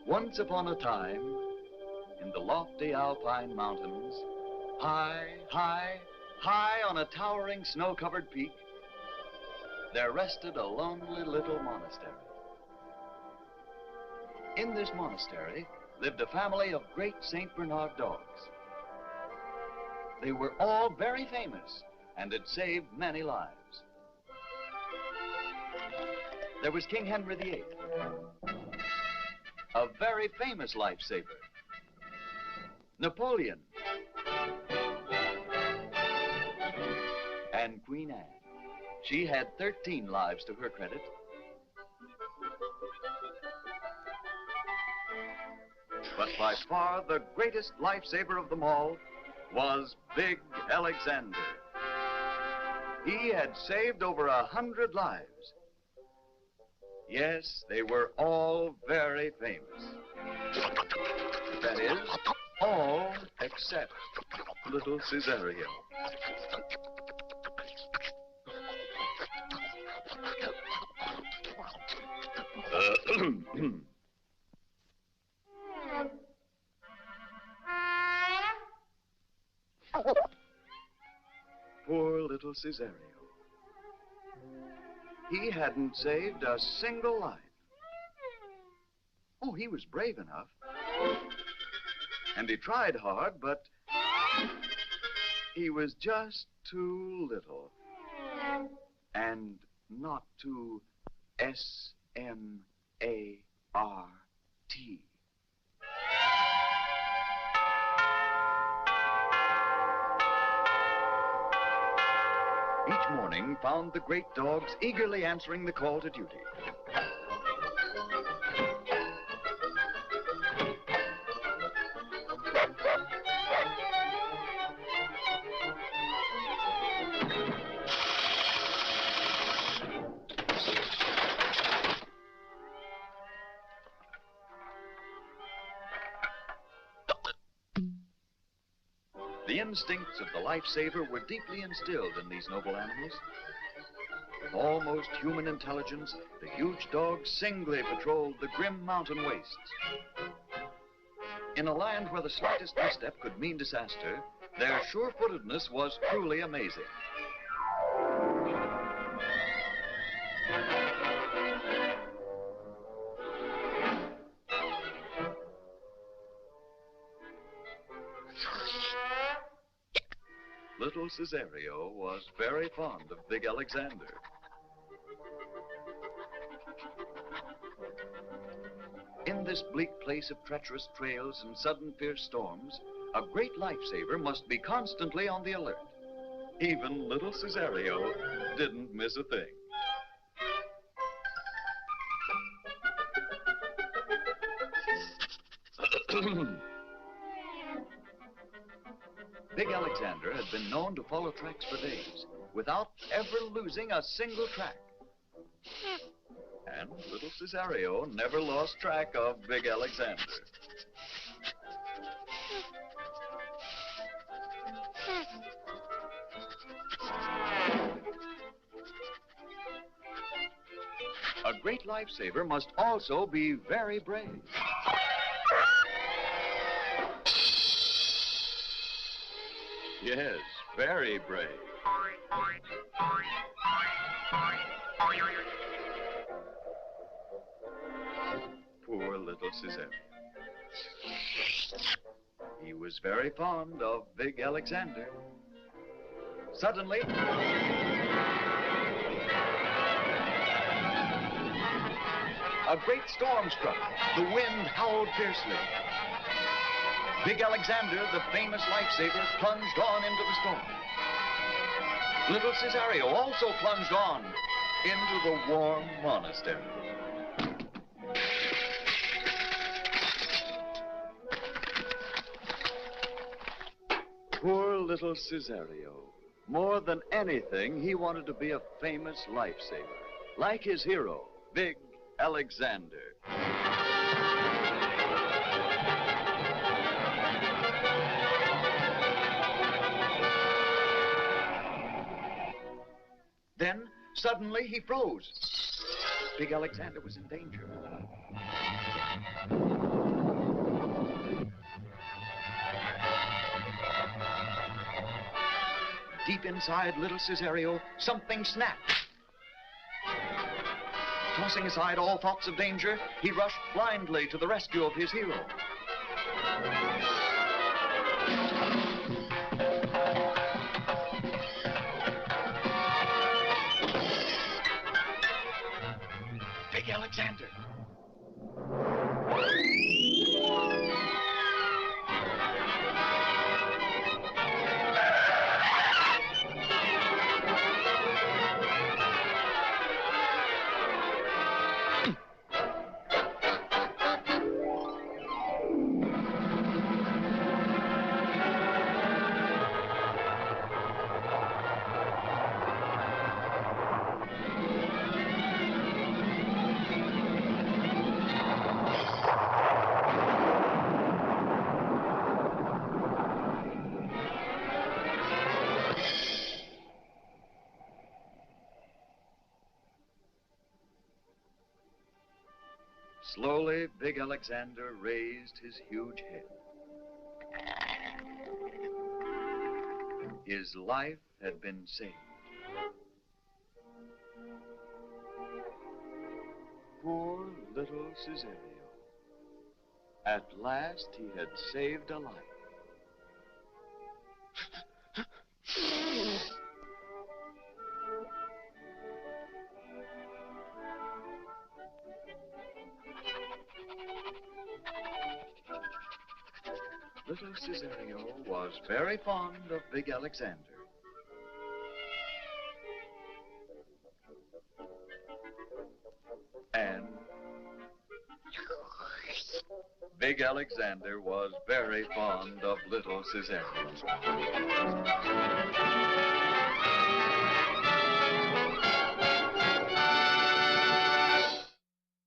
Once upon a time, in the lofty alpine mountains, high, high, high on a towering snow-covered peak, there rested a lonely little monastery. In this monastery lived a family of great St. Bernard dogs. They were all very famous and had saved many lives. There was King Henry VIII, a very famous lifesaver. Napoleon. And Queen Anne. She had 13 lives to her credit. But by far the greatest lifesaver of them all was Big Alexander. He had saved over 100 lives. Yes, they were all very famous. That is, all except little cesario. Poor little cesario. He hadn't saved a single life. Oh, he was brave enough. And he tried hard, but he was just too little. And not too S-M-A-R-T. Each morning found the great dogs eagerly answering the call to duty. The instincts of the lifesaver were deeply instilled in these noble animals. With almost human intelligence, the huge dogs singly patrolled the grim mountain wastes. In a land where the slightest misstep could mean disaster, their sure-footedness was truly amazing. Little Cesario was very fond of Big Alexander. In this bleak place of treacherous trails and sudden fierce storms, a great lifesaver must be constantly on the alert. Even little Cesario didn't miss a thing. Big Alexander had been known to follow tracks for days without ever losing a single track. And little Cesario never lost track of Big Alexander. A great lifesaver must also be very brave. Yes, very brave. Poor little Cesario. He was very fond of Big Alexander. Suddenly, a great storm struck. The wind howled fiercely. Big Alexander, the famous lifesaver, plunged on into the storm. Little Cesario also plunged on into the warm monastery. Poor little Cesario. More than anything, he wanted to be a famous lifesaver, like his hero, Big Alexander. Then, suddenly, he froze. Big Alexander was in danger. Deep inside little Cesario, something snapped. Tossing aside all thoughts of danger, he rushed blindly to the rescue of his hero. Big Alexander. Slowly, Big Alexander raised his huge head. His life had been saved. Poor little Cesario. At last, he had saved a life. Little Cesario was very fond of Big Alexander. And Big Alexander was very fond of little Cesario.